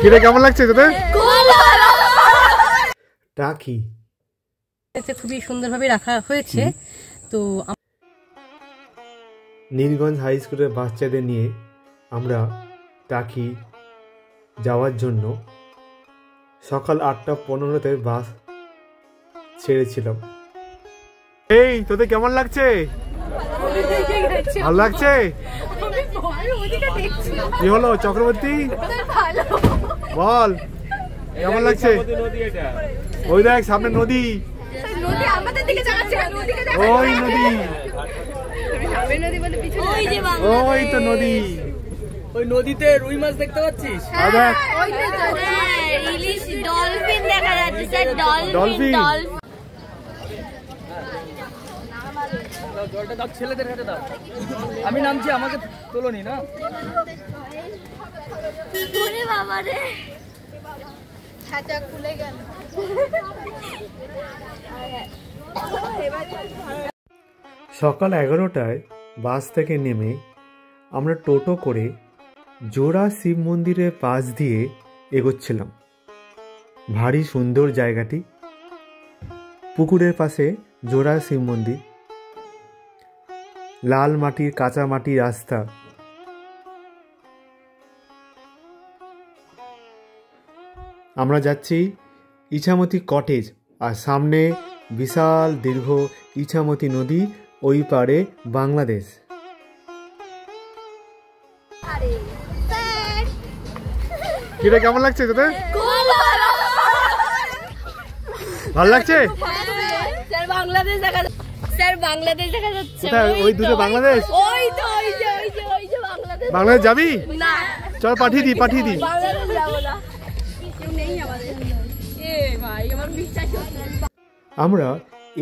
কিরে কেমন লাগছে তোদের? টাকি খুবই সুন্দরভাবে রাখা হয়েছে। তো নীলগঞ্জ হাই স্কুলের বাচ্চাদের নিয়ে আমরা টাকি যাওয়ার জন্য সকাল 8:15 বাস ছেড়েছিলাম। এই তোদের কেমন লাগছে? ভালো লাগছে? কি হলো চক্রবর্তী, বল কেমন লাগছে? ওই দেখ সামনে নদী, ওই নদী, ওই তো নদী, ওই নদীতে রুই মাছ দেখতে পাচ্ছিস? ইলিশ, ডলফিন দেখা যাচ্ছে স্যার, ডলফিন। জলটা দাও, ছেলেদের হাতে দাও। আমি নামছি, আমাকে তোলনি না। ওরে বাবা রে, ছাতা খুলে গেল। সকাল 11টায় বাস থেকে নেমে আমরা টোটো করে জোড়া শিব মন্দিরের পাশ দিয়ে এগোচ্ছিলাম। ভারী সুন্দর জায়গাটি, পুকুরের পাশে জোড়া শিব মন্দির, লাল মাটির কাঁচা মাটির রাস্তা। আমরা যাচ্ছি ইছামতি কটেজ, আর সামনে বিশাল দীর্ঘ ইছামতি নদী, ওই পারে বাংলাদেশ। কিরে কেমন লাগছে তোদের? ভালো লাগছে? স্যার বাংলাদেশ দেখা যাচ্ছে, স্যার বাংলাদেশ দেখা যাচ্ছে। ওই দুটো বাংলাদেশ, ওই তো ওই যে বাংলাদেশ। বাংলাদেশ যাবি? না চল পাঠিয়ে দিই। বাংলাদেশ যাব না, কেউ নেই আমাদের। এ ভাই আমার বিশ্বাস হচ্ছে না। আমরা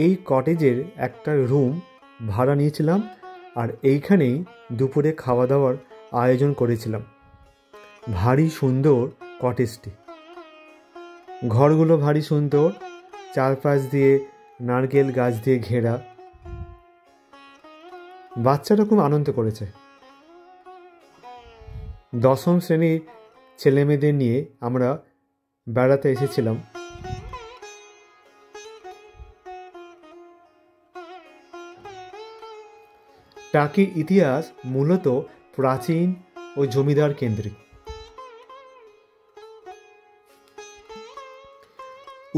এই কটেজের একটা রুম ভাড়া নিয়েছিলাম, আর এইখানেই দুপুরে খাওয়া দাওয়ার আয়োজন করেছিলাম। ভারী সুন্দর কটেজটি, ঘরগুলো ভারী সুন্দর, চারপাশ দিয়ে নারকেল গাছ দিয়ে ঘেরা। বাচ্চারা খুব আনন্দ করেছে। 10ম শ্রেণীর ছেলেমেয়েদের নিয়ে আমরা বেড়াতে এসেছিলাম। টাকির ইতিহাস মূলত প্রাচীন ও জমিদার কেন্দ্রিক।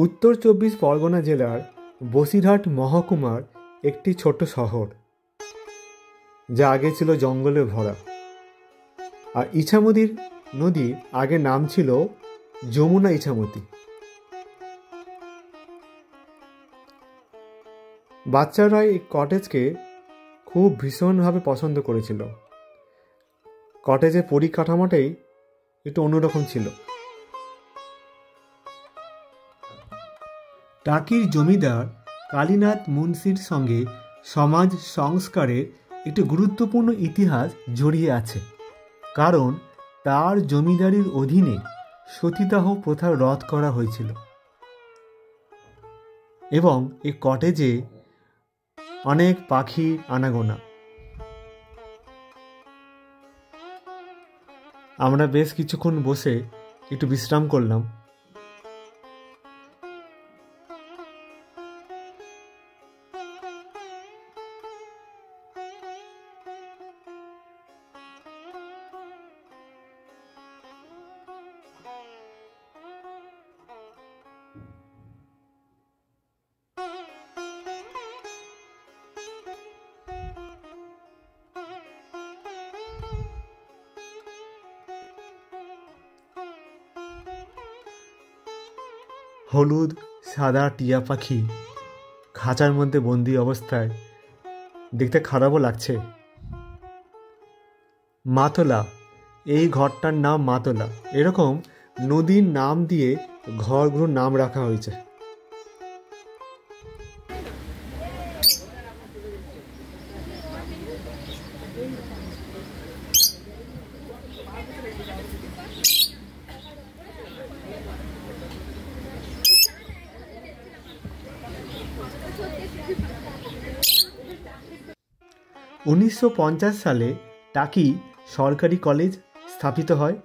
উত্তর 24 পরগনা জেলার বসিরহাট মহকুমার একটি ছোট শহর, যা আগে ছিল জঙ্গলে ভরা। আর ইছামতি নদীর আগে নাম ছিল যমুনা ইছামতি। বাচ্চারা এই কটেজকে খুব ভীষণভাবে পছন্দ করেছিল। কটেজের পরিকাঠামোটাই একটু অন্যরকম ছিল। টাকির জমিদার কালীনাথ মুন্সির সঙ্গে সমাজ সংস্কারের একটি গুরুত্বপূর্ণ ইতিহাস জড়িয়ে আছে, কারণ তার জমিদারির অধীনে সতীদাহ প্রথা রদ করা হয়েছিল এবং এই কটেজে অনেক পাখির আনাগোনা। আমরা বেশ কিছুক্ষণ বসে একটু বিশ্রাম করলাম। হলুদ সাদা টিয়া পাখি খাঁচার মধ্যে বন্দি অবস্থায়, দেখতে খারাপও লাগছে। মাতলা, এই ঘরটার নাম মাতলা। এরকম নদীর নাম দিয়ে ঘরগুলোর নাম রাখা হয়েছে। 1950 সালে টাকি সরকারি কলেজ স্থাপিত হয়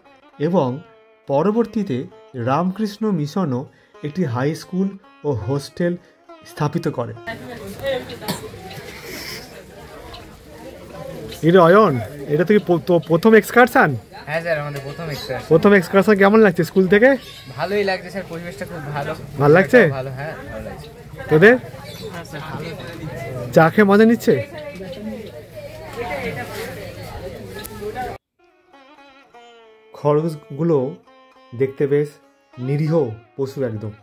এবং পরবর্তীতে রামকৃষ্ণ মিশনও একটি হাই স্কুল ও হোস্টেল স্থাপিত করে। এটা অয়ন, এটা থেকে প্রথম এক্সকারশন? হ্যাঁ স্যার, আমাদের প্রথম এক্সকারশন। প্রথম এক্সকারশন কেমন লাগছে স্কুল থেকে? ভালোই লাগছে স্যার, পরিবেশটা খুব ভালো। ভালো লাগছে? ভালো, হ্যাঁ ভালো লাগছে। তোদের চা খেয়ে মজা নিচ্ছে? খরগোশগুলো দেখতে বেশ নিরীহ পশু একদম।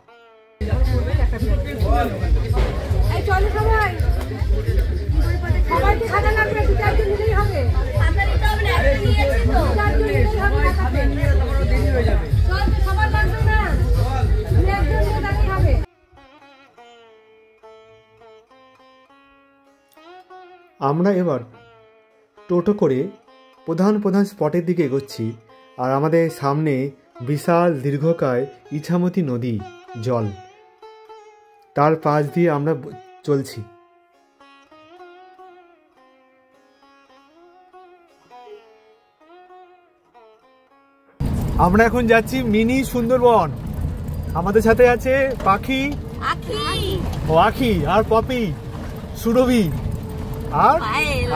আমরা এবার টোটো করে প্রধান প্রধান স্পটের দিকে এগোচ্ছি, আর আমাদের সামনে বিশাল দীর্ঘকায় ইছামতি নদী জল, তার পাশ দিয়ে আমরা চলছি। আমরা এখন যাচ্ছি মিনি সুন্দরবন। আমাদের সাথে আছে পাখি, ও আখি, আর পপি, সুরভি,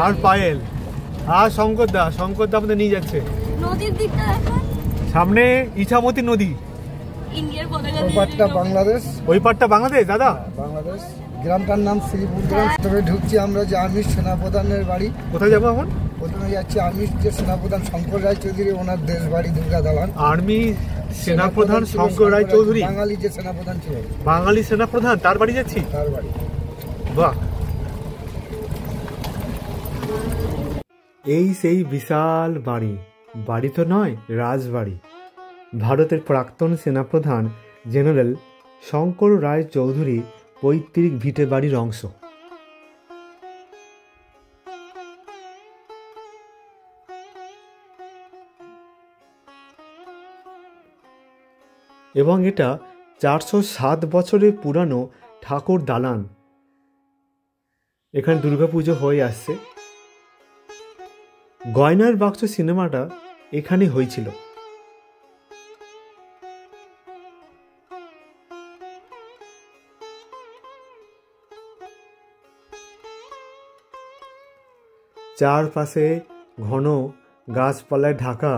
আর পায়েল, আর শঙ্কর দা আমাদের নিয়ে যাচ্ছে। নদীর দিকটা দেখুন, সামনে ইছামতি নদী, ইন্ডিয়ার পতাকা ওই পাটটা বাংলাদেশ। ওই পাটটা বাংলাদেশ দাদা? বাংলাদেশ। গ্রামটার নাম শ্রীপুর গ্রাম। তবে ঢুকছি আমরা যে আর্মির সেনাপ্রধানের বাড়ি। কোথায় যাবো এখন? প্রথমে যাচ্ছি আর্মির যে সেনাপ্রধান শঙ্কর রায়চৌধুরী, ওনার দেশ বাড়ি দুর্গা দালান। আর্মি সেনাপ্রধান শঙ্কর রায়চৌধুরী, বাঙালি যে সেনাপ্রধান ছিল, বাঙালি সেনাপ্রধান, তার বাড়ি যাচ্ছি। তার বাড়ি। বাহ, এই সেই বিশাল বাড়ি, বাড়ি তো নয়, রাজবাড়ি। ভারতের প্রাক্তন সেনাপ্রধান জেনারেল শঙ্কর রায়চৌধুরী পৈতৃক ভিটে বাড়ির অংশ। এবং এটা 407 বছরের পুরানো ঠাকুর দালান। এখানে দুর্গাপুজো হয়ে আসছে। গয়নার বাক্স সিনেমাটা এখানে হয়েছিল। চারপাশে ঘন গাছপালায় ঢাকা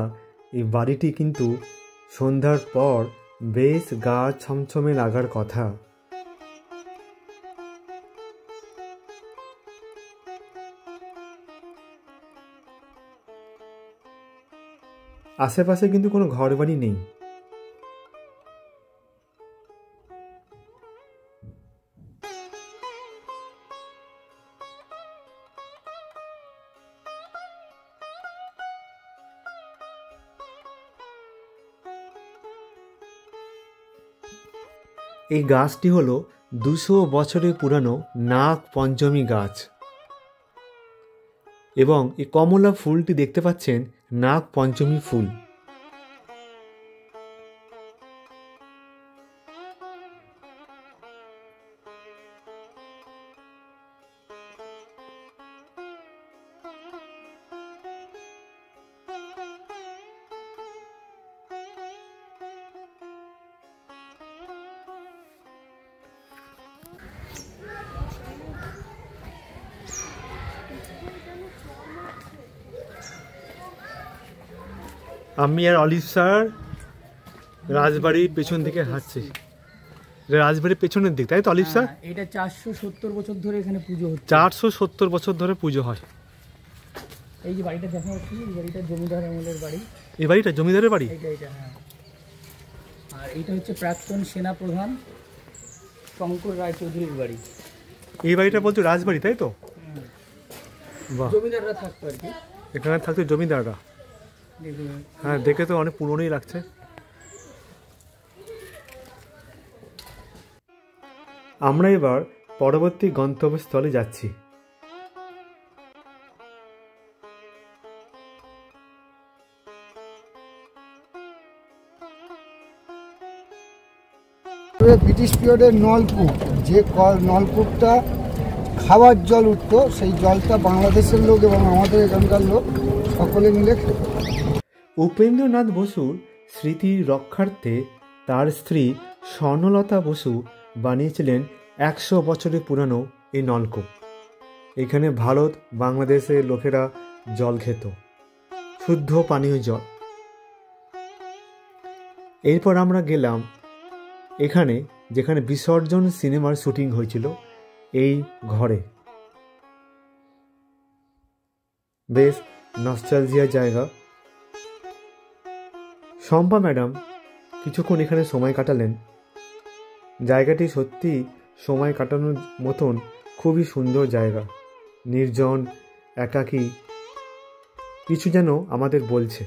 এই বাড়িটি কিন্তু সন্ধ্যার পর বেশ গা ছমছমে লাগার কথা। আশেপাশে কিন্তু কোনো ঘর বাড়ি নেই। এই গাছটি হলো 200 বছরের পুরানো নাগ পঞ্চমী গাছ, এবং এই কমলা ফুলটি দেখতে পাচ্ছেন নাগ পঞ্চমী ফুল। আমি আর অলিভ স্যার রাজবাড়ির পেছন দিকে হাঁটছি। রাজবাড়ির পেছনের দিক, তাই তো অলিভ স্যার? এটা 470 বছর ধরে এখানে পুজো হচ্ছে। 470 বছর ধরে পুজো হয়। এই যে বাড়িটা দেখা যাচ্ছে, এই বাড়িটা জমিদার আমলের বাড়ি। এই বাড়িটা জমিদারের বাড়ি? এটা হ্যাঁ। আর এইটা হচ্ছে প্রাক্তন সেনাপ্রধান শঙ্কর রায়চৌধুরীর বাড়ি। এই বাড়িটা বলছো রাজবাড়ি, তাই তো? বাহ, জমিদাররা থাকতো আর কি এখানে থাকতো জমিদাররা। হ্যাঁ, দেখে তো অনেক পুরনোই লাগছে। আমরা এবার পরবর্তী গন্তব্যস্থলে যাচ্ছি। ব্রিটিশ পিরিয়ডের নলকূপ, যে নলকূপটা খাওয়ার জল উঠতো, সেই জলটা বাংলাদেশের লোক এবং আমাদের এখানকার লোক সকলে মিলে খেত। উপেন্দ্রনাথ বসুর স্মৃতি রক্ষার্থে তার স্ত্রী স্বর্ণলতা বসু বানিয়েছিলেন 100 বছরের পুরানো এই নলকূপ। এখানে ভারত বাংলাদেশের লোকেরা জল খেত, শুদ্ধ পানীয় জল। এরপর আমরা গেলাম এখানে, যেখানে বিসর্জন সিনেমার শুটিং হয়েছিল, এই ঘরে। বেশ নস্টালজিয়া জায়গা। শম্পা ম্যাডাম কিছুক্ষণ এখানে সময় কাটালেন। জায়গাটি সত্যি সময় কাটানোর মতন খুবই সুন্দর জায়গা, নির্জন, একাকী, কিছু যেন আমাদের বলছে।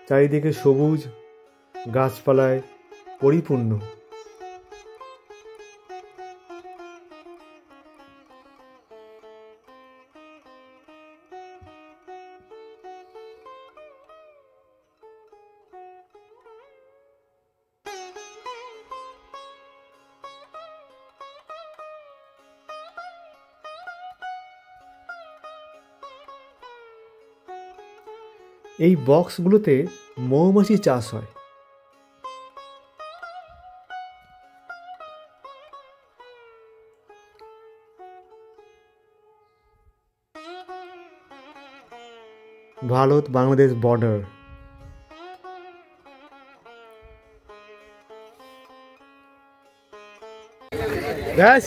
চারিদিকে সবুজ গাছপালায় পরিপূর্ণ। এই বক্সগুলোতে মৌমাছি চাষ হয়। ভারত বাংলাদেশ বর্ডার।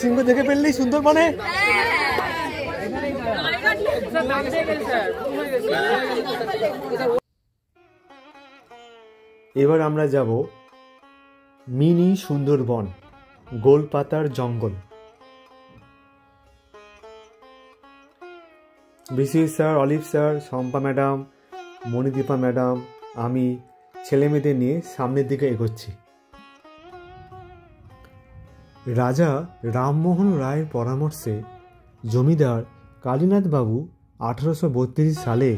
সিংহ দেখে ফেললেই সুন্দর মানে। এবার আমরা যাব মিনি সুন্দরবন, গোলপাতার জঙ্গল। BC sir, Olive sir, Shampa madam, Manidipa madam, আমি ছেলেমেয়েদের নিয়ে সামনের দিকে এগোচ্ছি। রাজা রামমোহন রায়ের পরামর্শে জমিদার কালীনাথ বাবু 1832 সালে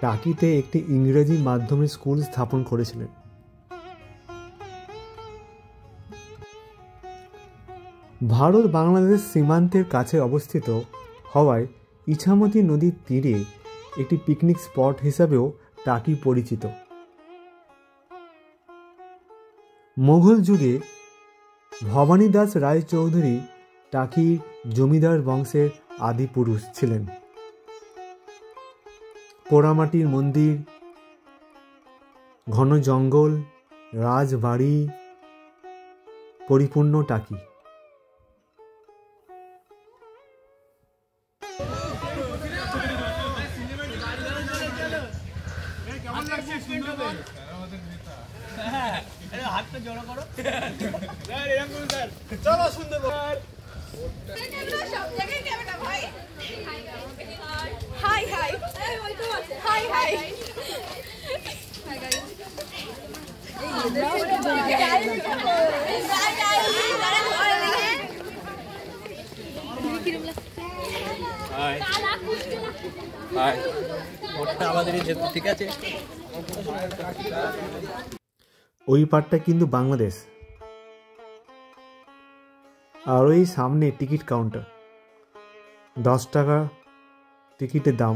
টাকিতে একটি ইংরেজি মাধ্যমের স্কুল স্থাপন করেছিলেন। ভারত বাংলাদেশ সীমান্তের কাছে অবস্থিত হওয়ায় ইছামতি নদীর তীরে একটি পিকনিক স্পট হিসাবেও টাকি পরিচিত। মোগল যুগে ভবানী দাস রায়চৌধুরী টাকির জমিদার বংশের আদি পুরুষ ছিলেন। পোড়ামাটির মন্দির, ঘন জঙ্গল, রাজবাড়ি, পরিপূর্ণ টাকি। ওই পাটটা কিন্তু বাংলাদেশ। আর ওই সামনে টিকিট কাউন্টার, 10 টাকা টিকিটের দাম।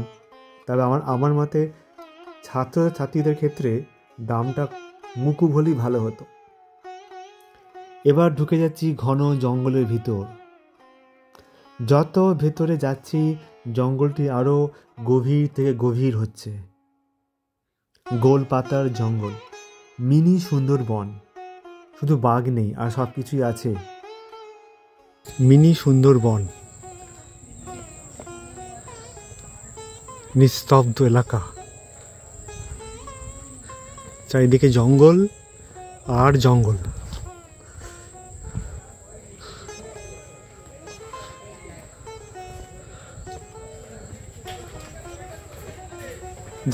তবে আমার মতে ছাত্রছাত্রীদের ক্ষেত্রে দামটা মুকুব হলেই ভালো হতো। এবার ঢুকে যাচ্ছি ঘন জঙ্গলের ভিতর। যত ভেতরে যাচ্ছি জঙ্গলটি আরো গভীর থেকে গভীর হচ্ছে। গোলপাতার জঙ্গল, মিনি সুন্দরবন। শুধু বাঘ নেই, আর সব কিছুই আছে। মিনি সুন্দরবন, নিস্তব্ধ এলাকা, চারিদিকে জঙ্গল আর জঙ্গল।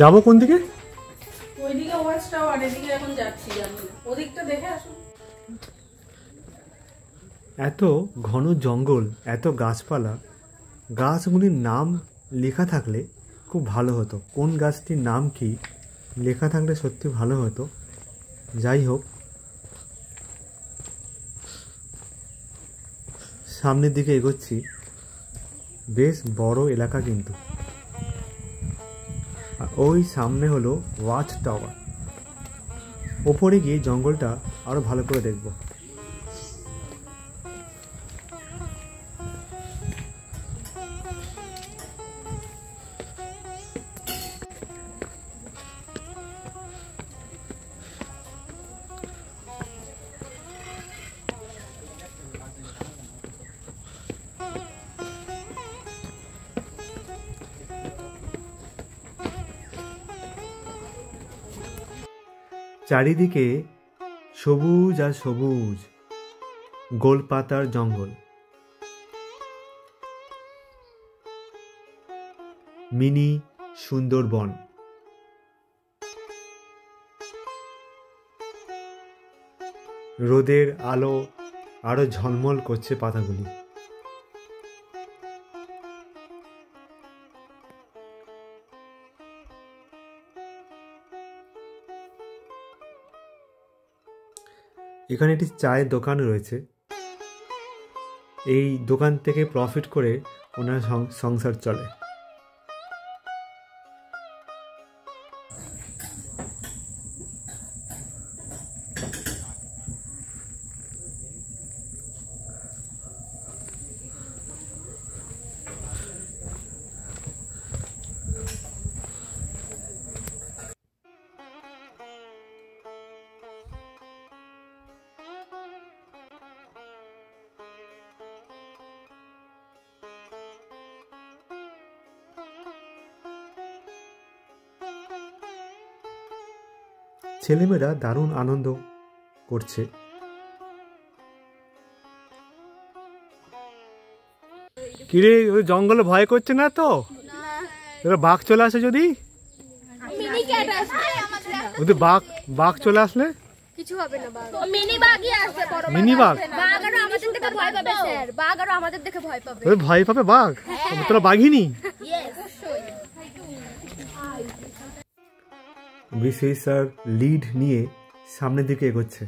যাবো কোন দিকে? ওইদিকে ওয়াচ টাওয়ার, এদিকে এখন যাচ্ছি, ওদিকটা দেখে আসুন। এত ঘন জঙ্গল, এত গাছপালা, গাছগুলির নাম লেখা থাকলে খুব ভালো হতো। কোন গাছটির নাম কি লেখা থাকলে সত্যি ভালো হতো। যাই হোক, সামনের দিকে এগোচ্ছি। বেশ বড় এলাকা কিন্তু। আর ওই সামনে হলো ওয়াচ টাওয়ার। ওপরে গিয়ে জঙ্গলটা আরো ভালো করে দেখব। চারিদিকে সবুজ আর সবুজ, গোলপাতার জঙ্গল, মিনি সুন্দরবন। রোদের আলো আরো ঝলমল করছে পাতাগুলি। এখানে একটি চায়ের দোকান রয়েছে। এই দোকান থেকে প্রফিট করে ওনার সংসার চলে। ছেলেমেয়েরা দারুণ আনন্দ করছে। কিরে, ওই জঙ্গলে ভয় করছে না তো? বাঘ চলে আসে যদি? ওদের বাঘ চলে আসলে কিছু হবে না। মিনি বাঘই আসবে, বড় মিনি বাঘ। বাঘ আর আমাদের দেখে ভয় পাবে স্যার, বাঘ আর আমাদের দেখে ভয় পাবে। ওই ভয় পাবে বাঘ? তোরা বাঘিনী? বিশেষ স্যার লিড নিয়ে সামনের দিকে এগোচ্ছে।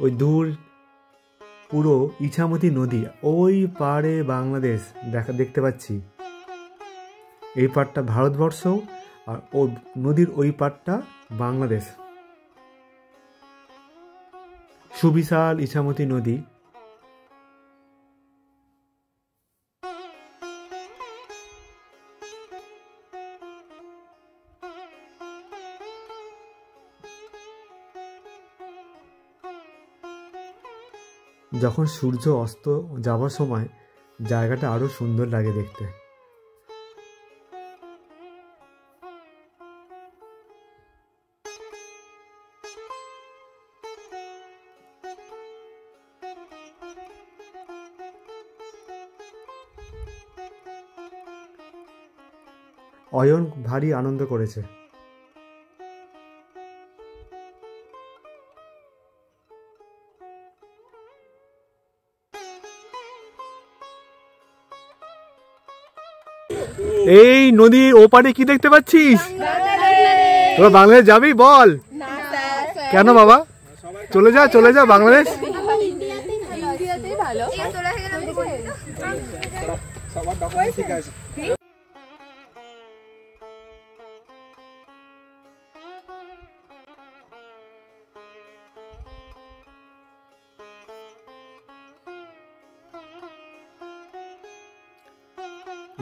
ওই দূর পুরো ইছামতি নদী, ওই পাড়ে বাংলাদেশ দেখতে পাচ্ছি। এই পাড়টা ভারতবর্ষ আর ও নদীর ওই পাড়টা বাংলাদেশ। সুবিশাল ইছামতি নদী। যখন সূর্য অস্ত যাবার সময় জায়গাটা আরো সুন্দর লাগে দেখতে। অয়ন ভারী আনন্দ করেছে। এই নদীর ওপারে কি দেখতে পাচ্ছিস? তোরা বাংলাদেশ যাবি? বল। কেন বাবা? চলে যা বাংলাদেশ।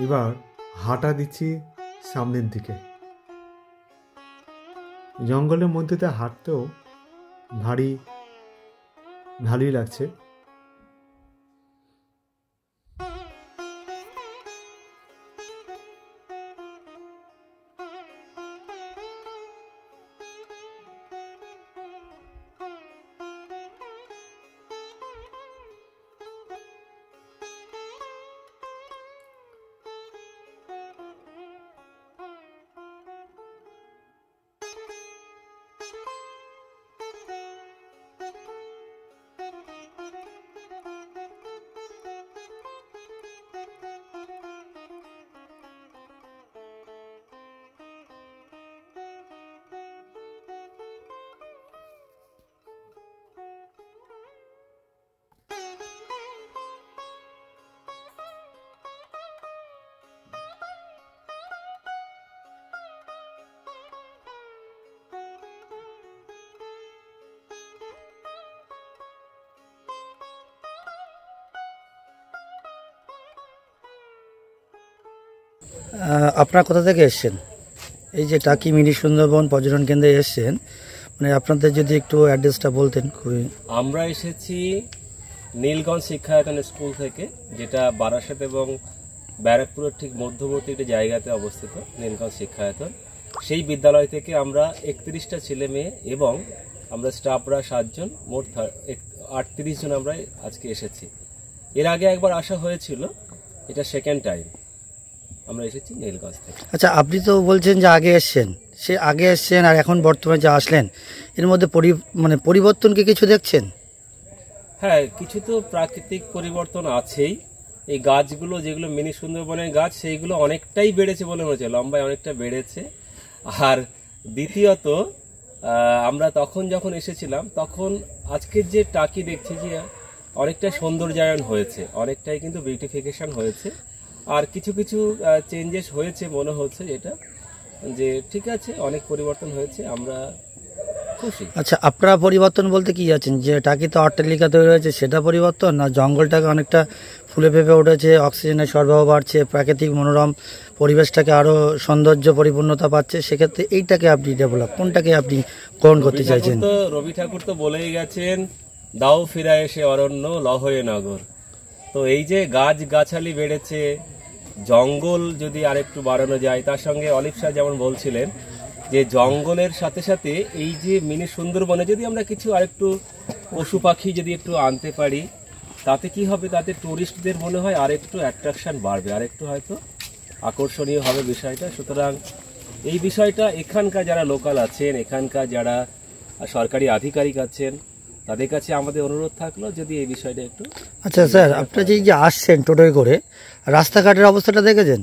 এবার হাঁটা দিচ্ছি সামনের দিকে। জঙ্গলের মধ্যে হাঁটতেও ভালোই লাগছে। আপনারা কোথা থেকে এসছেন? এই যে টাকি মিনি সুন্দরবন পর্যটন কেন্দ্রে এসছেন, মানে আপনাদের যদি একটু অ্যাড্রেসটা বলতেন খুবই। আমরা এসেছি নীলগঞ্জ শিক্ষায়তন স্কুল থেকে, যেটা বারাসাত এবং ব্যারাকপুরের ঠিক মধ্যবর্তী একটি জায়গাতে অবস্থিত নীলগঞ্জ শিক্ষায়তন। সেই বিদ্যালয় থেকে আমরা 31টা ছেলে মেয়ে এবং আমরা স্টাফরা 7 জন, মোট 38 জন আমরা আজকে এসেছি। এর আগে একবার আসা হয়েছিল, এটা সেকেন্ড টাইম আমরা এসেছি নীলগঞ্জ থেকে। আচ্ছা, আপনি তো বলছেন যে আগে এসছেন, সে আগে এসছেন আর এখন বর্তমানে যে আসলেন, এর মধ্যে পরিবর্তন কি কিছু দেখছেন? হ্যাঁ, কিছু তো প্রাকৃতিক পরিবর্তন আছেই। এই গাছগুলো যেগুলো মিনি সুন্দরবনের গাছ, সেইগুলো অনেকটাই বেড়েছে বলে মনে হচ্ছে, লম্বায় অনেকটা বেড়েছে। আর দ্বিতীয়ত আমরা তখন যখন এসেছিলাম তখন আজকের যে টাকি দেখছি যে অনেকটাই সৌন্দর্যায়ন হয়েছে, অনেকটাই কিন্তু বিউটিফিকেশন হয়েছে। আর কিছু কিছু চেঞ্জেস হয়েছে মনে হচ্ছে, যেটা যে ঠিক আছে, অনেক পরিবর্তন হয়েছে, আমরা খুশি। আচ্ছা, আপনারা পরিবর্তন বলতে কি যাচ্ছেন? যে টাকিতে অট্টালিকা তৈরি হয়েছে সেটা পরিবর্তন, না জঙ্গলটাকে অনেকটা ফুলে ফেঁপে উঠেছে, অক্সিজেনের সরবরাহ বাড়ছে, প্রাকৃতিক মনোরম পরিবেশটাকে আরো সৌন্দর্য পরিপূর্ণতা পাচ্ছে, সেক্ষেত্রে এইটাকে আপনি ডেভেলপ, কোনটাকে আপনি গ্রহণ করতে চাইছেন? রবি ঠাকুর তো বলেই গেছেন, দাও ফিরায় এসে অরণ্য লহয়ে নগর। তো এই যে গাছ গাছালি বেড়েছে, জঙ্গল যদি আরেকটু বাড়ানো যায়, তার সঙ্গে অলিভ শাহ যেমন বলছিলেন যে জঙ্গলের সাথে সাথে এই যে মিনি সুন্দরবনে যদি আমরা কিছু আরেকটু পশু পাখি যদি একটু আনতে পারি, তাতে কি হবে, তাতে টুরিস্টদের মনে হয় আরেকটু অ্যাট্রাকশন বাড়বে, আরেকটু হয়তো আকর্ষণীয় হবে বিষয়টা। সুতরাং এই বিষয়টা এখানকার যারা লোকাল আছেন, এখানকার যারা সরকারি আধিকারিক আছেন, তাদের কাছে আমাদের অনুরোধ থাকলো যদি এই বিষয়টা একটু। আচ্ছা স্যার, আপনারা যে আসছেন টোটোয় করে, রাস্তাঘাটের অবস্থাটা দেখেছেন?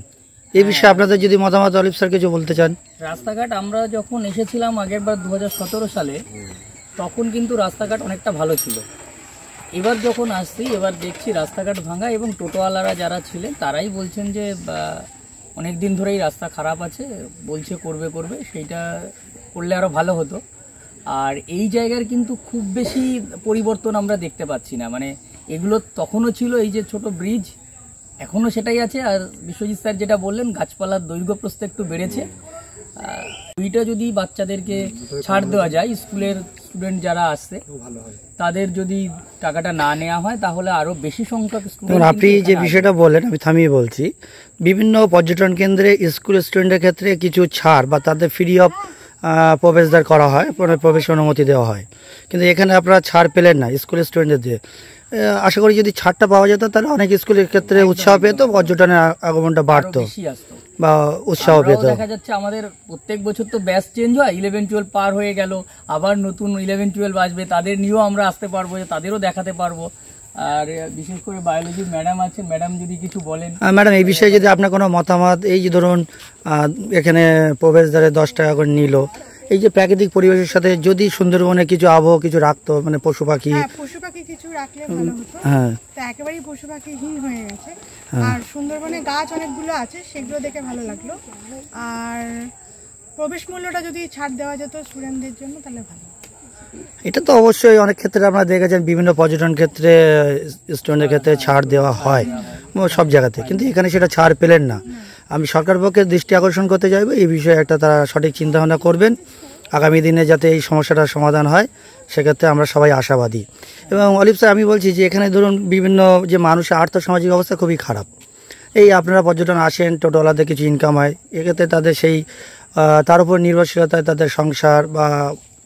এই বিষয়ে আপনাদের যদি মতামত অলিভ স্যার কিছু বলতে চান। রাস্তাঘাট আমরা যখন এসেছিলাম আগেরবার 2017 সালে, তখন কিন্তু রাস্তাঘাট অনেকটা ভালো ছিল। এবার যখন আসছি, এবার দেখছি রাস্তাঘাট ভাঙা, এবং টোটোওয়ালারা যারা ছিলেন তারাই বলছেন যে অনেক দিন ধরেই রাস্তা খারাপ আছে, বলছে করবে, সেইটা করলে আরও ভালো হতো। আর এই জায়গার কিন্তু খুব বেশি পরিবর্তন আমরা দেখতে পাচ্ছি না, মানে এগুলো তখনও ছিল, এই যে ছোট ব্রিজ এখনও সেটাই আছে। আর বিশ্বজিৎ স্যার যেটা বললেন, গাছপালার দৈর্ঘ্য প্রস্থ একটু বেড়েছে। ওইটা যদি বাচ্চাদেরকে ছাড় দেওয়া যায়, স্কুলের স্টুডেন্ট যারা আসছে তাদের যদি টাকাটা না নেওয়া হয়, তাহলে আরো বেশি সংখ্যক স্টুডেন্ট। আপনি যে বিষয়টা বললেন, আমি থামিয়ে বলছি, বিভিন্ন পর্যটন কেন্দ্রে স্কুল স্টুডেন্টের ক্ষেত্রে কিছু ছাড় বা তাদের ফ্রি অফ প্রবেশদ্বার করা হয়, প্রবেশ অনুমতি দেওয়া হয়, কিন্তু এখানে আপনারা ছাড় পেলেন না স্কুল স্টুডেন্টদের দিয়ে। আশা করি যদি ছাড়টা পাওয়া যেত, তাহলে অনেক স্কুলের ক্ষেত্রে উৎসাহ পেত, পর্যটনের আগমনটা বাড়তো বা উৎসাহ পেত। দেখা যাচ্ছে আমাদের প্রত্যেক বছর তো ব্যাচ চেঞ্জ হয়, 11-12 পার হয়ে গেল, আবার নতুন 11-12 আসবে, তাদের নিয়েও আমরা আসতে পারবো, তাদেরও দেখাতে পারবো। আর বিশেষ করে বায়োলজি ম্যাডাম আছেন, ম্যাডাম যদি কিছু বলেন। ম্যাডাম, এই বিষয়ে যদি আপনার কোনো মতামত, এই যে ধরুন এখানে প্রবেশদ্বারে 10 টাকা করে নিল, এই যে প্রাকৃতিক পরিবেশের সাথে যদি সুন্দরবনে কিছু আবহাওয়া কিছু রাখতো, মানে পশু পাখি কিছু রাখলে ভালো হতো। হ্যাঁ, তো একেবারেই পশু পাখিহীন হয়ে গেছে। আর সুন্দরবনে গাছ অনেকগুলো আছে, সেগুলো দেখে ভালো লাগলো। আর প্রবেশ মূল্যটা যদি ছাড় দেওয়া যেত স্টুডেন্টদের জন্য, তাহলে ভালো। এটা তো অবশ্যই অনেক ক্ষেত্রে আপনারা দেখেছেন, বিভিন্ন পর্যটন ক্ষেত্রে স্টুডেন্টের ক্ষেত্রে ছাড় দেওয়া হয় সব জায়গাতে, কিন্তু এখানে সেটা ছাড় পেলেন না। আমি সরকার পক্ষে দৃষ্টি আকর্ষণ করতে চাইবো, এই বিষয়ে একটা তারা সঠিক চিন্তাভাবনা করবেন, আগামী দিনে যাতে এই সমস্যাটার সমাধান হয়, সেক্ষেত্রে আমরা সবাই আশাবাদী। এবং অলিভ স্যার, আমি বলছি যে এখানে ধরুন বিভিন্ন যে মানুষের আর্থসামাজিক অবস্থা খুবই খারাপ। এই আপনারা পর্যটন আসেন, টোটোওয়ালাদের কিছু ইনকাম হয়, এক্ষেত্রে তাদের সেই তার উপর নির্ভরশীলতায় তাদের সংসার বা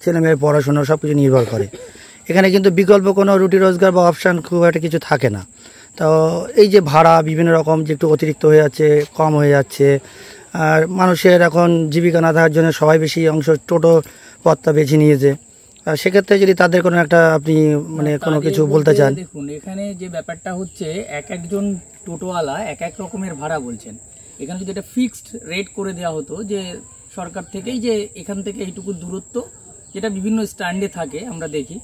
ছেলেমেয়ের পড়াশোনা সব কিছু নির্ভর করে। এখানে কিন্তু বিকল্প কোনো রুটি রোজগার বা অপশান খুব একটা কিছু থাকে না। তো এই যে ভাড়া বিভিন্ন রকম যে একটু অতিরিক্ত হয়ে যাচ্ছে, কম হয়ে যাচ্ছে, আর মানুষের এখন জীবিকা না থাকার জন্য সবাই বেশি অংশ টোটো পথটা বেছে নিয়েছে। সেক্ষেত্রে যদি তাদের কোনো একটা আপনি মানে কোনো কিছু বলতে চান। দেখুন, এখানে যে ব্যাপারটা হচ্ছে, এক একজন টোটোওয়ালা এক এক রকমের ভাড়া বলছেন। এখানে যদি একটা ফিক্সড রেট করে দেওয়া হতো, যে সরকার থেকেই যে এখান থেকে এইটুকু দূরত্ব, যেটা বিভিন্ন স্ট্যান্ডে থাকে আমরা দেখি,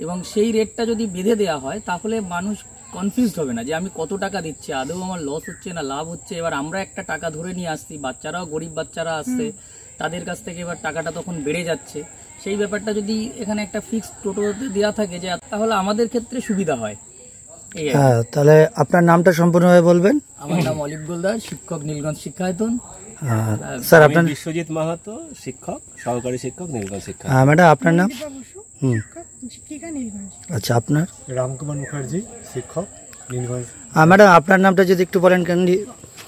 এবং সেই রেটটা যদি বেঁধে দেওয়া হয়, তাহলে মানুষ কনফিউজড হবে না যে আমি কত টাকা দিচ্ছি, আদৌ আমার লস হচ্ছে না লাভ হচ্ছে। এবার আমরা একটা টাকা ধরে নিয়ে আসছি, বাচ্চারাও গরিব বাচ্চারা আসছে, তাদের কাছ থেকে এবার টাকাটা তখন বেড়ে যাচ্ছে। সেই ব্যাপারটা যদি এখানে একটা ফিক্সড টোটোতে দেওয়া থাকে, যে তাহলে আমাদের ক্ষেত্রে সুবিধা হয়। এই আর কি। হ্যাঁ, তাহলে আপনার নামটা সম্পূর্ণভাবে বলবেন। আমার নাম অলিভ গোলদার, শিক্ষক, নীলগঞ্জ শিক্ষায়তন। স্যার আমি আপনার বিশ্বজিৎ মাহাতো, শিক্ষক, সহকারী শিক্ষক, নীলগঞ্জ শিক্ষা। ম্যাডাম আপনার নাম? হুম, শিক্ষিকা নীলগঞ্জ। আচ্ছা, আপনার? রামকুমার মুখার্জি, শিক্ষক, নীলগঞ্জ। ম্যাডাম আপনার নামটা যদি একটু বলেন কেন?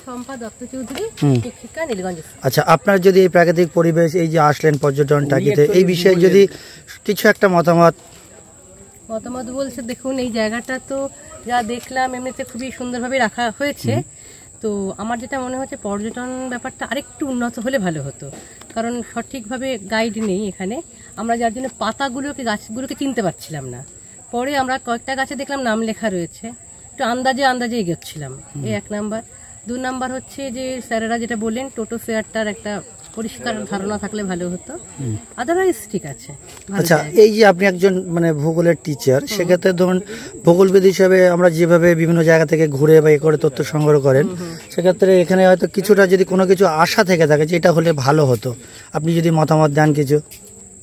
শম্পা দত্ত চৌধুরী, শিক্ষিকা, নীলগঞ্জ। আচ্ছা, আপনার যদি এই প্রাকৃতিক পরিবেশ, এই যে আসলেন পর্যটন টাকিতে, এই বিষয়ে যদি কিছু একটা মতামত বলছে, দেখুন এই জায়গাটা তো যা দেখলাম এমনিতে খুবই সুন্দরভাবে রাখা হয়েছে। তো আমার যেটা মনে হচ্ছে পর্যটন ব্যাপারটা আরেকটু উন্নত হলে ভালো হতো, কারণ সঠিকভাবে গাইড নেই এখানে। আমরা যার জন্য গাছগুলোকে চিনতে পারছিলাম না। পরে আমরা কয়েকটা গাছে দেখলাম নাম লেখা রয়েছে, একটু আন্দাজে এগোচ্ছিলাম। এই 1 নাম্বার। 2 নাম্বার হচ্ছে যে স্যারেরা যেটা বললেন টোটো ফেয়ারটার একটা পরিষ্কার ধারণা থাকলে ভালো হতো। আদারওয়াইজ ঠিক আছে। আচ্ছা, এই যে আপনি একজন মানে ভূগোলের টিচার, সেক্ষেত্রে ধরুন ভূগোলবিদ হিসাবে আমরা যেভাবে বিভিন্ন জায়গা থেকে ঘুরে বা করে তথ্য সংগ্রহ করেন, সেক্ষেত্রে এখানে হয়তো কিছুটা যদি কোনো কিছু আশা থেকে থাকে যে এটা হলে ভালো হতো, আপনি যদি মতামত দেন কিছু।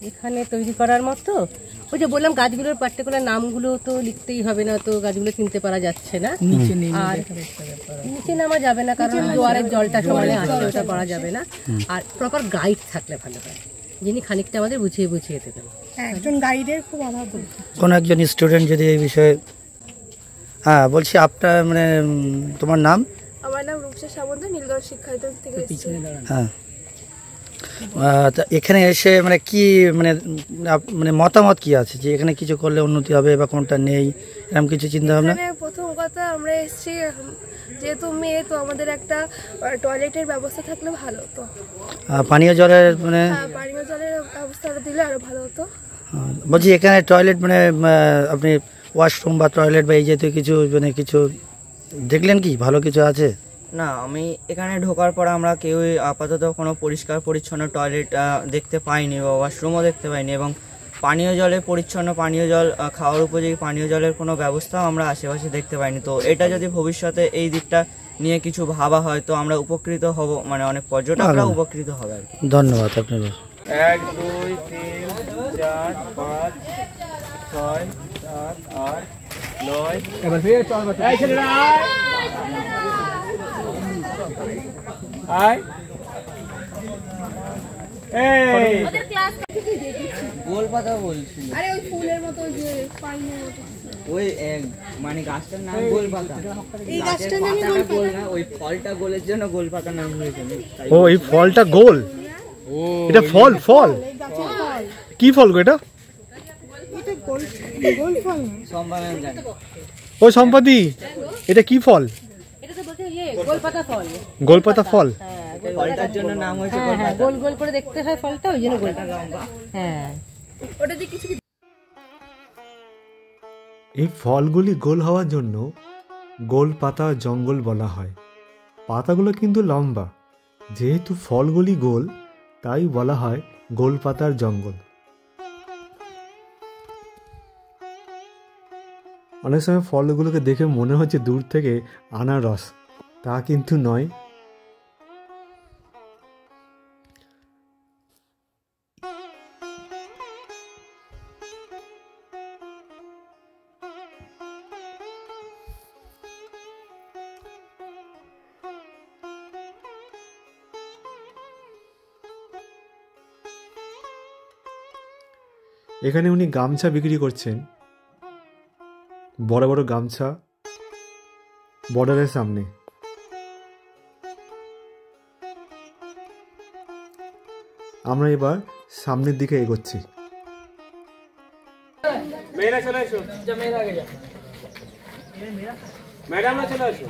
এখানে তৈরি করার মতো ওই যে বললাম গাছগুলোর পার্টিকুলার নামগুলো তো লিখতেই হবে না, তো গাছগুলো চিনতে পারা যাচ্ছে না। আর নিচে নামা যাবে না, কারণ জোয়ারের জলটা সমানে আসছে, ওটা করা যাবে না। আর প্রপার গাইড থাকলে ভালো হয়, যিনি খানিকটা আমাদের বুঝিয়ে দেবেন। একজন গাইডের খুব অভাব। কোনো একজন স্টুডেন্ট যদি এই বিষয়ে। হ্যাঁ, বলছি আপনার মানে তোমার নাম? আমার নাম রূপসা সামন্ত, নীলগঞ্জ শিক্ষায়তন থেকে এসেছি। হ্যাঁ, তা এখানে এসে মানে কি মানে মতামত কি আছে যে এখানে কিছু করলে উন্নতি হবে বা কোনটা নেই, এরকম কিছু চিন্তা ভাবনা? প্রথম কথা আমরা এসেছি যেহেতু মেয়ে, তো আমাদের একটা টয়লেটের ব্যবস্থা থাকলে ভালো হতো। পানীয় জলের মানে পানীয় জলের ব্যবস্থাটা দিলে আরো ভালো হতো। বলছি এখানে টয়লেট মানে আপনি ওয়াশরুম বা টয়লেট বা এই জাতীয় কিছু মানে কিছু দেখলেন কি ভালো কিছু আছে? না, আমি এখানে ঢোকার পর আমরা কেউই আপাতত কোনো পরিষ্কার পরিচ্ছন্ন টয়লেট দেখতে পাইনি বা ওয়াশরুমও দেখতে পাইনি, এবং পানীয় জলে পরিচ্ছন্ন পানীয় জল, খাওয়ার উপযোগী পানীয় জলের কোনো ব্যবস্থাও আমরা আশেপাশে দেখতে পাইনি। তো এটা যদি ভবিষ্যতে এই দিকটা নিয়ে কিছু ভাবা হয় তো আমরা উপকৃত হব, মানে অনেক পর্যটকরা উপকৃত হবে আর কি। ধন্যবাদ আপনার। 1 2 3 4 5 6 7 8 9 এবার ফিরে চল বাচ্চা। এই ছেলেরা আয়। এই ওদের ক্লাস গোল পাতা বলছিল। আরে ওই ফুলের মতো যে পাইনের মতো ওই মানে গাছটার নাম গোল পাতা। এই গাছটার নামই গোল গোল না, ওই ফলটা গোলের জন্য গোল পাতা নাম হয়েছে। ও, এই ফলটা গোল? এটা ফল কি ফল গো এটা? এটা গোল ফল। সম্ভাবনা জানি। ও সম্পত্তি, এটা কি ফল? এটা তো বলছে গোলপাতা ফল। গোলপাতা ফল? ফলটার জন্য নাম হয়েছে গোল পাতা। গোল গোল করে দেখতে হয় ফলটা, ওই জন্য গোলপাতা লম্বা। হ্যাঁ, ওটা দিয়ে কিছু এই ফলগুলি গোল হওয়ার জন্য গোলপাতা জঙ্গল বলা হয়। পাতাগুলো কিন্তু লম্বা, যেহেতু ফলগুলি গোল তাই বলা হয় গোলপাতার জঙ্গল। অনেক সময় ফলগুলোকে দেখে মনে হচ্ছে দূর থেকে আনারস, তা কিন্তু নয়। এখানে উনি গামছা বিক্রি করছেন, বড় বড় গামছা, বর্ডারের সামনে। আমরা এবার সামনের দিকে এগোচ্ছি। মেয়েরা চলে আসো, ম্যাডামরা চলে আসো।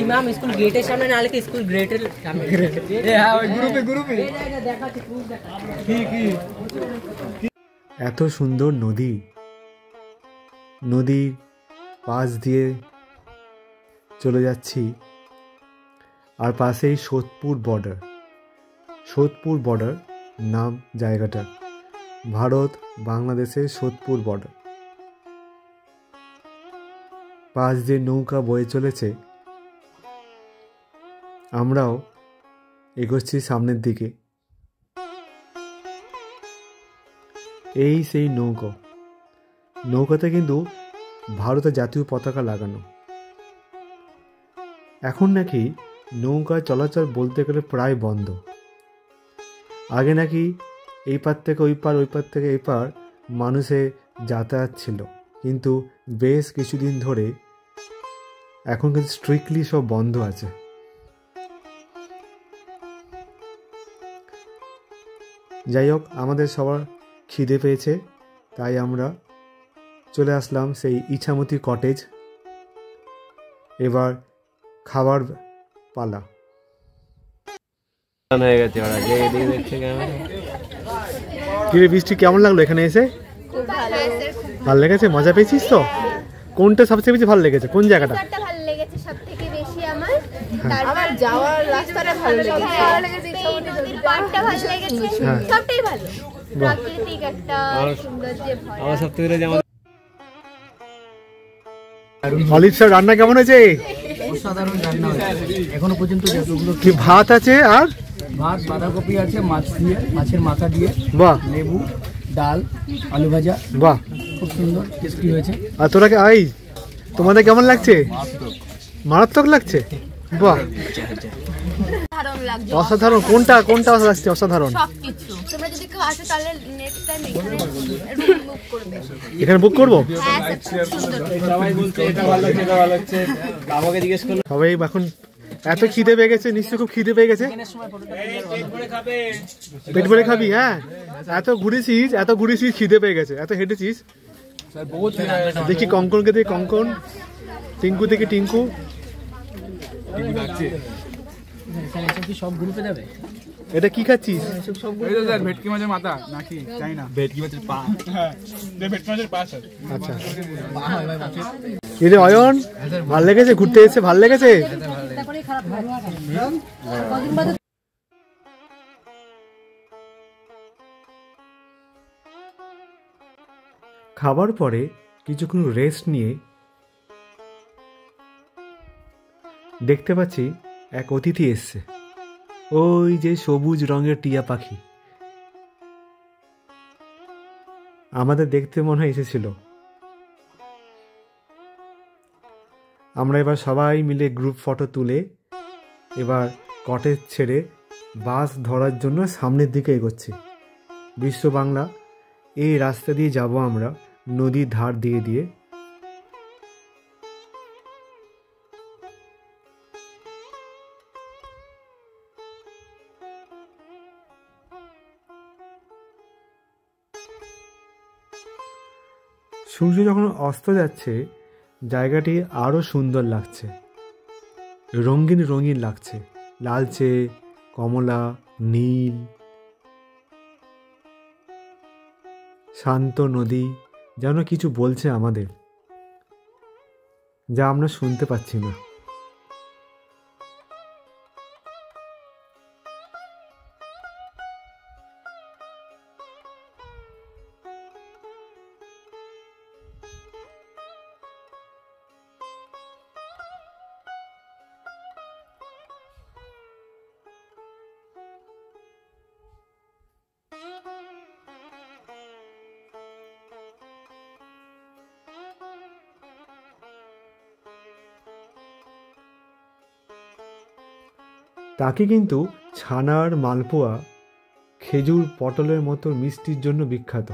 ইমাম স্কুল গেটের সামনে না লিখে স্কুল গেটের সামনে। গ্রুপে এত সুন্দর নদী, নদীর পাশ দিয়ে চলে যাচ্ছি, আর পাশেই সোদপুর বর্ডার নাম জায়গাটার। ভারত বাংলাদেশের সোদপুর বর্ডার। পাশ দিয়ে নৌকা বয়ে চলেছে, আমরাও এগোচ্ছি সামনের দিকে। এই সেই নৌকাতে কিন্তু ভারতের জাতীয় পতাকা লাগানো। এখন নাকি নৌকা চলাচল বলতে গেলে প্রায় বন্ধ। আগে নাকি এই পার থেকে ওই পার, ওই পার থেকে এই পার মানুষের যাতায়াত ছিল, কিন্তু বেশ কিছুদিন ধরে এখন কিন্তু স্ট্রিক্টলি সব বন্ধ আছে। যাই হোক, আমাদের সবার খিদে পেয়েছে, তাই আমরা চলে আসলাম সেই ইছামতি কটেজ। এবার খাবার পালা। হয়ে গেছে ওরা যে এদিকে দেখছে ক্যামেরা। কিরে বৃষ্টি, কেমন লাগলো এখানে এসে? ভালো লেগেছে? মজা পেয়েছিস তো? কোনটা সবচেয়ে বেশি ভালো লেগেছে? কোন জায়গাটা ভালো লেগেছে সবথেকে বেশি? আমার যাওয়ার রাস্তাটা ভালো লেগেছে, নদীর পাড়টা ভালো লেগেছে, সবটাই ভালো। প্রাকৃতিক একটা সৌন্দর্যে ভরা। আমার সবথেকে যেমন অলিভ স্যার, রান্না কেমন হয়েছে? অসাধারণ রান্না হয়েছে এখনো পর্যন্ত। যতগুলো কি ভাত আছে আর ভাত, বাঁধাকপি আছে মাছ দিয়ে, মাছের মাথা দিয়ে, বাহ, লেবু, ডাল, আলু ভাজা, বাহ, খুব সুন্দর টেস্টি হয়েছে। আর তোরা তোমাদের কেমন লাগছে? মারাত্মক লাগছে, বাহ, অসাধারণ। কোনটা লাগছে অসাধারণ? সবকিছু। তোমরা যদি কেউ আসো তাহলে নেক্সট টাইম এখানে বুক করবে। এখানে বুক করবো? হ্যাঁ, সুন্দর। সবাই বলছে এটা ভালো লাগছে, এটা ভালো লাগছে। আমাকে জিজ্ঞেস করলো সবাই এখন এত খিদে পেয়ে গেছে, নিশ্চয়ই খুব খিদে পেয়ে গেছে। পেট ভরে খাবি? হ্যাঁ, এত ঘুরেছিস খিদে পেয়ে গেছে, এত হেঁটেছিস। দেখি কঙ্কনকে দেখি, কঙ্কন, টিঙ্কু দেখি, টিঙ্কু। সব গ্রুপে যাবে। এটা কি খাচ্ছিস? ভেটকি মাছের মাথা নাকি চাই না, ভেটকি মাছের পা। ভেটকি মাছের পা। আচ্ছা, এরে অয়ন, ভাল লেগেছে? ঘুরতে এসে ভাল লেগেছে? খাবার পরে কিছুক্ষণ রেস্ট নিয়ে দেখতে পাচ্ছি এক অতিথি এসছে। ওই যে সবুজ রঙের টিয়া পাখি, আমাদের দেখতে মনে হয় এসেছিল। আমরা এবার সবাই মিলে গ্রুপ ফটো তুলে এবার কটেজ ছেড়ে বাস ধরার জন্য সামনের দিকে এগোচ্ছি। বিশ্ব বাংলা এই রাস্তা দিয়ে যাব আমরা, নদীর ধার দিয়ে। সূর্য যখন অস্ত যাচ্ছে, জায়গাটি আরও সুন্দর লাগছে, রঙিন লাগছে, লালচে, কমলা, নীল, শান্ত নদী যেন কিছু বলছে আমাদের, যা আমরা শুনতে পাচ্ছি না। তাকে কিন্তু ছানার মালপোয়া, খেজুর, পটলের মতো মিষ্টির জন্য বিখ্যাত।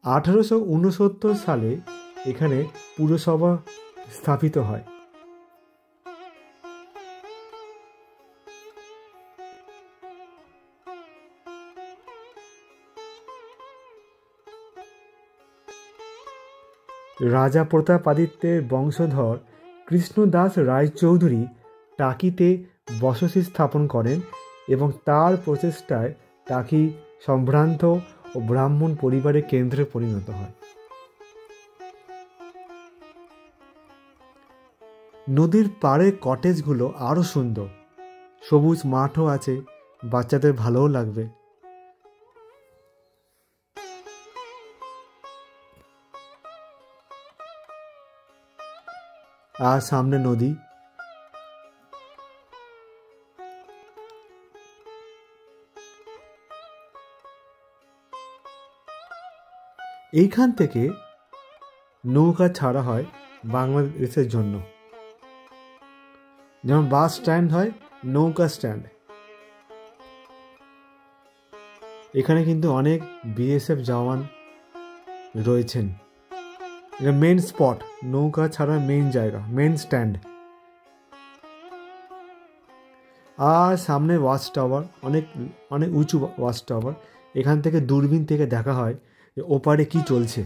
(1869) সালে এখানে পুরসভা স্থাপিত হয়। রাজা প্রতাপাদিত্যের বংশধর কৃষ্ণদাস রায়চৌধুরী টাকিতে বসতি স্থাপন করেন এবং তার প্রচেষ্টায় টাকি সম্ভ্রান্ত ও ব্রাহ্মণ পরিবারের কেন্দ্রে পরিণত হয়। নদীর পাড়ে কটেজগুলো আরও সুন্দর, সবুজ মাঠও আছে, বাচ্চাদের ভালোও লাগবে। আর সামনে নদী। এইখান থেকে নৌকা ছাড়া হয় বাংলাদেশের জন্য, যেমন বাস স্ট্যান্ড হয়, নৌকা স্ট্যান্ড। এখানে কিন্তু অনেক বিএসএফ জওয়ান রয়েছেন। এটা মেন স্পট, নৌকা ছাড়া মেন জায়গা, মেন স্ট্যান্ড। আর সামনে ওয়াচ টাওয়ার, অনেক অনেক উঁচু ওয়াচ টাওয়ার। এখান থেকে দূরবীন থেকে দেখা হয় যে ওপারে কি চলছে।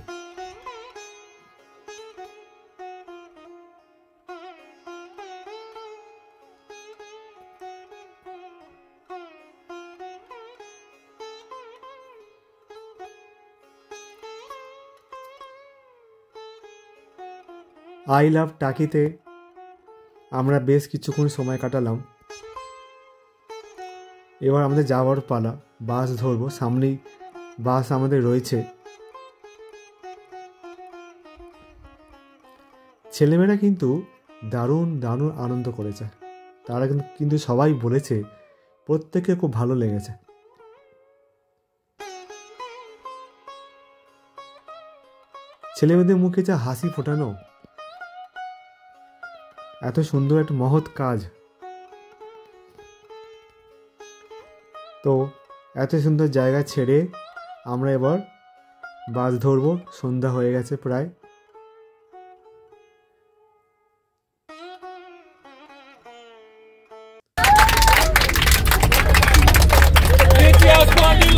আই লাভ টাকিতে আমরা বেশ কিছুক্ষণ সময় কাটালাম। এবার আমাদের যাওয়ার পালা, বাস ধরবো, সামনেই বাস আমাদের রয়েছে। ছেলেমেয়েরা কিন্তু দারুণ দারুণ আনন্দ করেছে, তারা কিন্তু সবাই বলেছে প্রত্যেকে খুব ভালো লেগেছে। ছেলেমেয়েদের মুখে যা হাসি ফোটানো, এত সুন্দর একটা মহৎ কাজ। তো এত সুন্দর জায়গা ছেড়ে আমরা এবার বাস ধরবো, সন্ধ্যা হয়ে গেছে প্রায়। Get your body,